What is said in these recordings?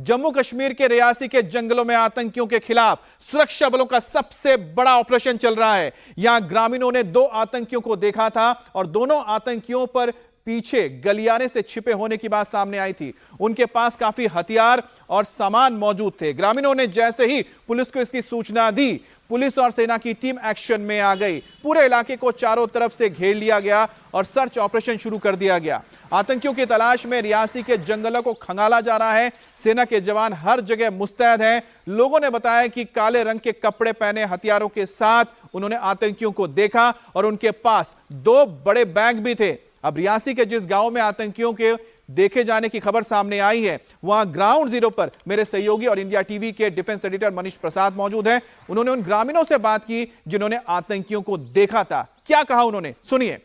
जम्मू कश्मीर के रियासी के जंगलों में आतंकियों के खिलाफ सुरक्षा बलों का सबसे बड़ा ऑपरेशन चल रहा है। यहां ग्रामीणों ने 2 आतंकियों को देखा था और दोनों आतंकियों पर पीछे गलियारे से छिपे होने की बात सामने आई थी। उनके पास काफी हथियार और सामान मौजूद थे। ग्रामीणों ने जैसे ही पुलिस को इसकी सूचना दी, पुलिस और सेना की टीम एक्शन में आ गई। पूरे इलाके को चारों तरफ से घेर लिया गया और सर्च ऑपरेशन शुरू कर दिया गया। आतंकियों की तलाश में रियासी के जंगलों को खंगाला जा रहा है। सेना के जवान हर जगह मुस्तैद हैं। लोगों ने बताया कि काले रंग के कपड़े पहने हथियारों के साथ उन्होंने आतंकियों को देखा और उनके पास 2 बड़े बैग भी थे। अब रियासी के जिस गांव में आतंकियों के देखे जाने की खबर सामने आई है, वहां ग्राउंड जीरो पर मेरे सहयोगी और इंडिया टीवी के डिफेंस एडिटर मनीष प्रसाद मौजूद हैं। उन्होंने उन ग्रामीणों से बात की जिन्होंने आतंकियों को देखा था। क्या कहा उन्होंने, सुनिए।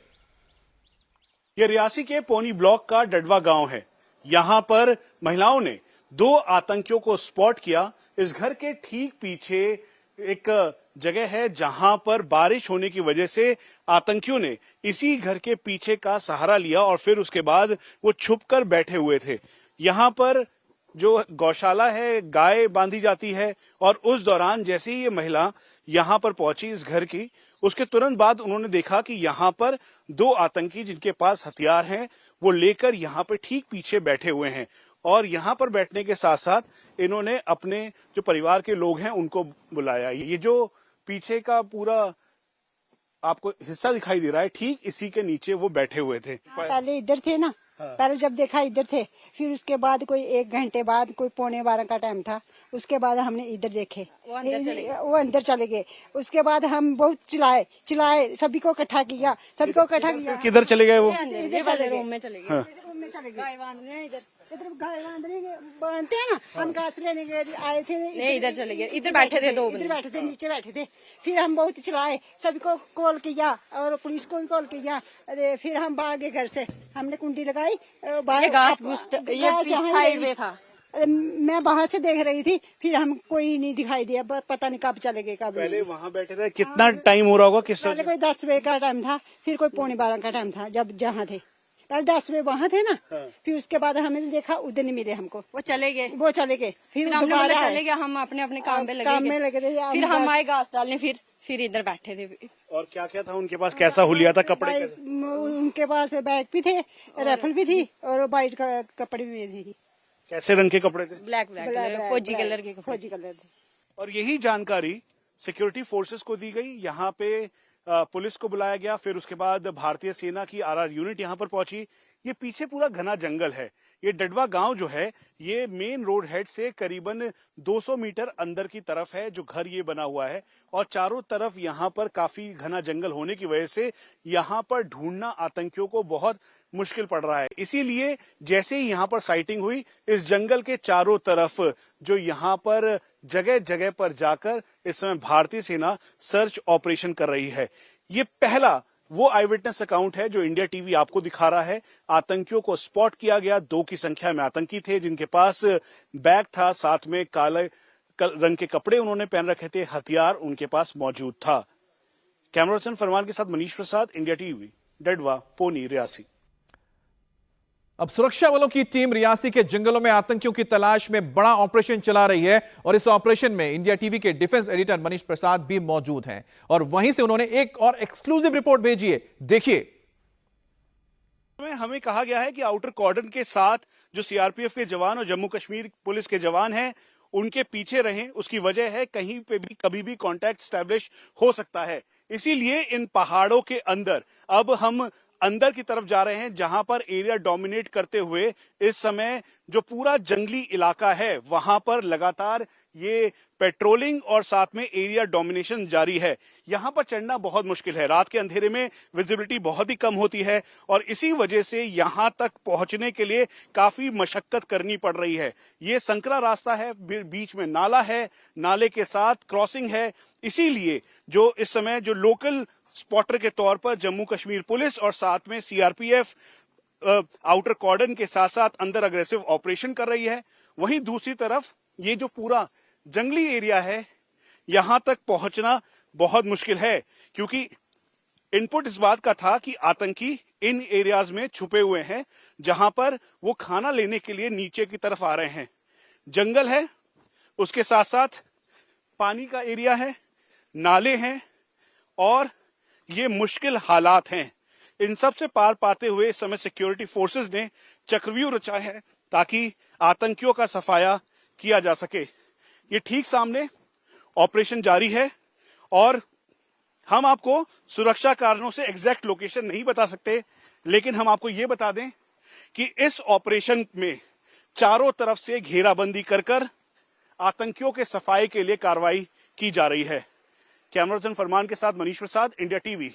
ये रियासी के पौनी ब्लॉक का डडवा गांव है। यहां पर महिलाओं ने 2 आतंकियों को स्पॉट किया। इस घर के ठीक पीछे एक जगह है जहां पर बारिश होने की वजह से आतंकियों ने इसी घर के पीछे का सहारा लिया और फिर उसके बाद वो छुपकर बैठे हुए थे। यहां पर जो गौशाला है, गाय बांधी जाती है और उस दौरान जैसे ही ये महिला यहां पर पहुंची इस घर की, उसके तुरंत बाद उन्होंने देखा कि यहां पर 2 आतंकी जिनके पास हथियार हैं वो लेकर यहां पर ठीक पीछे बैठे हुए हैं। और यहां पर बैठने के साथ साथ इन्होंने अपने जो परिवार के लोग हैं उनको बुलाया। ये जो पीछे का पूरा आपको हिस्सा दिखाई दे रहा है, ठीक इसी के नीचे वो बैठे हुए थे। पहले इधर थे ना। पहले जब देखा इधर थे, फिर उसके बाद कोई 1 घंटे बाद, कोई 11:15 का टाइम था, उसके बाद हमने इधर देखे, वो अंदर चले गए। उसके बाद हम बहुत चिल्लाए, सभी को इकट्ठा किया। किधर चले गए वो? रूम में चले गए। गाय बांधते हैं ना, हम घास लेने आए थे। नहीं, इधर चले गए। इधर बैठे थे 2 इधर बैठे थे, नीचे बैठे थे। फिर हम बहुत चिल्लाए, सभी को कॉल किया और पुलिस को भी कॉल किया। अरे फिर हम भागे घर से, हमने कुंडी लगाई। साइड में था। मैं बाहर से देख रही थी, फिर हम कोई नहीं दिखाई दिया। पता नहीं कब चले गए, कब। पहले वहाँ बैठे थे। कितना टाइम हो रहा होगा? पहले कोई 10 बजे का टाइम था, फिर कोई 11:15 का टाइम था जब जहाँ थे। पहले 10 बजे वहाँ थे ना। फिर उसके बाद हमने देखा उधर नहीं मिले हमको, वो चले गए। फिर हम चले गए, हम अपने अपने काम में लगे रहे। फिर हम आए घास डालने, फिर इधर बैठे थे। और क्या क्या था उनके पास? कैसा हुलिया था? कपड़े उनके पास बैग भी थे, राइफल भी थी और वाइट कपड़े भी थी। कैसे रंग के कपड़े थे? ब्लैक फौजी कलर के। फौजी कलर थे। और यही जानकारी सिक्योरिटी फोर्सेस को दी गई। यहाँ पे पुलिस को बुलाया गया। फिर उसके बाद भारतीय सेना की RR यूनिट यहाँ पर पहुंची। ये पीछे पूरा घना जंगल है। ये डडवा गांव जो है ये मेन रोड हेड से करीबन 200 मीटर अंदर की तरफ है जो घर ये बना हुआ है। और चारों तरफ यहाँ पर काफी घना जंगल होने की वजह से यहाँ पर ढूंढना आतंकियों को बहुत मुश्किल पड़ रहा है। इसीलिए जैसे ही यहाँ पर साइटिंग हुई, इस जंगल के चारों तरफ जो यहाँ पर जगह जगह पर जाकर इस समय भारतीय सेना सर्च ऑपरेशन कर रही है। ये पहला वो आई विटनेस अकाउंट है जो इंडिया टीवी आपको दिखा रहा है। आतंकियों को स्पॉट किया गया। 2 की संख्या में आतंकी थे जिनके पास बैग था, साथ में काले रंग के कपड़े उन्होंने पहन रखे थे, हथियार उनके पास मौजूद था। कैमरा पर्सन फरमान के साथ मनीष प्रसाद, इंडिया टीवी, डडवा, पौनी, रियासी। अब सुरक्षा बलों की टीम रियासी के जंगलों में आतंकियों की तलाश में बड़ा ऑपरेशन चला रही है और इस ऑपरेशन में इंडिया टीवी के डिफेंस एडिटर मनीष प्रसाद भी मौजूद हैं और वहीं से उन्होंने एक और एक्सक्लूसिव रिपोर्ट भेजी है, देखिए। हमें कहा गया है कि आउटर कॉर्डन के साथ जो सीआरपीएफ के जवान और जम्मू कश्मीर पुलिस के जवान हैं उनके पीछे रहें। उसकी वजह है कहीं पे भी कभी भी कांटेक्ट स्टैब्लिश हो सकता है। इसीलिए इन पहाड़ों के अंदर अब हम अंदर की तरफ जा रहे हैं जहां पर एरिया डोमिनेट करते हुए इस समय जो पूरा जंगली इलाका है वहां पर लगातार ये पेट्रोलिंग और साथ में एरिया डोमिनेशन जारी है। यहां पर चढ़ना बहुत मुश्किल है। रात के अंधेरे में विजिबिलिटी बहुत ही कम होती है और इसी वजह से यहां तक पहुंचने के लिए काफी मशक्कत करनी पड़ रही है। ये संकरा रास्ता है, बीच में नाला है, नाले के साथ क्रॉसिंग है। इसीलिए जो इस समय जो लोकल स्पॉटर के तौर पर जम्मू कश्मीर पुलिस और साथ में सीआरपीएफ आउटर कॉर्डन के साथ साथ अंदर अग्रेसिव ऑपरेशन कर रही है। वहीं दूसरी तरफ ये जो पूरा जंगली एरिया है यहां तक पहुंचना बहुत मुश्किल है क्योंकि इनपुट इस बात का था कि आतंकी इन एरियाज में छुपे हुए हैं जहां पर वो खाना लेने के लिए नीचे की तरफ आ रहे हैं। जंगल है, उसके साथ साथ पानी का एरिया है, नाले हैं और ये मुश्किल हालात हैं। इन सब से पार पाते हुए इस समय सिक्योरिटी फोर्सेस ने चक्रव्यूह रचा है ताकि आतंकियों का सफाया किया जा सके। ये ठीक सामने ऑपरेशन जारी है और हम आपको सुरक्षा कारणों से एग्जैक्ट लोकेशन नहीं बता सकते, लेकिन हम आपको ये बता दें कि इस ऑपरेशन में चारों तरफ से घेराबंदी कर आतंकियों के सफाई के लिए कार्रवाई की जा रही है। कैमरा पर्सन फरमान के साथ मनीष प्रसाद, इंडिया टीवी।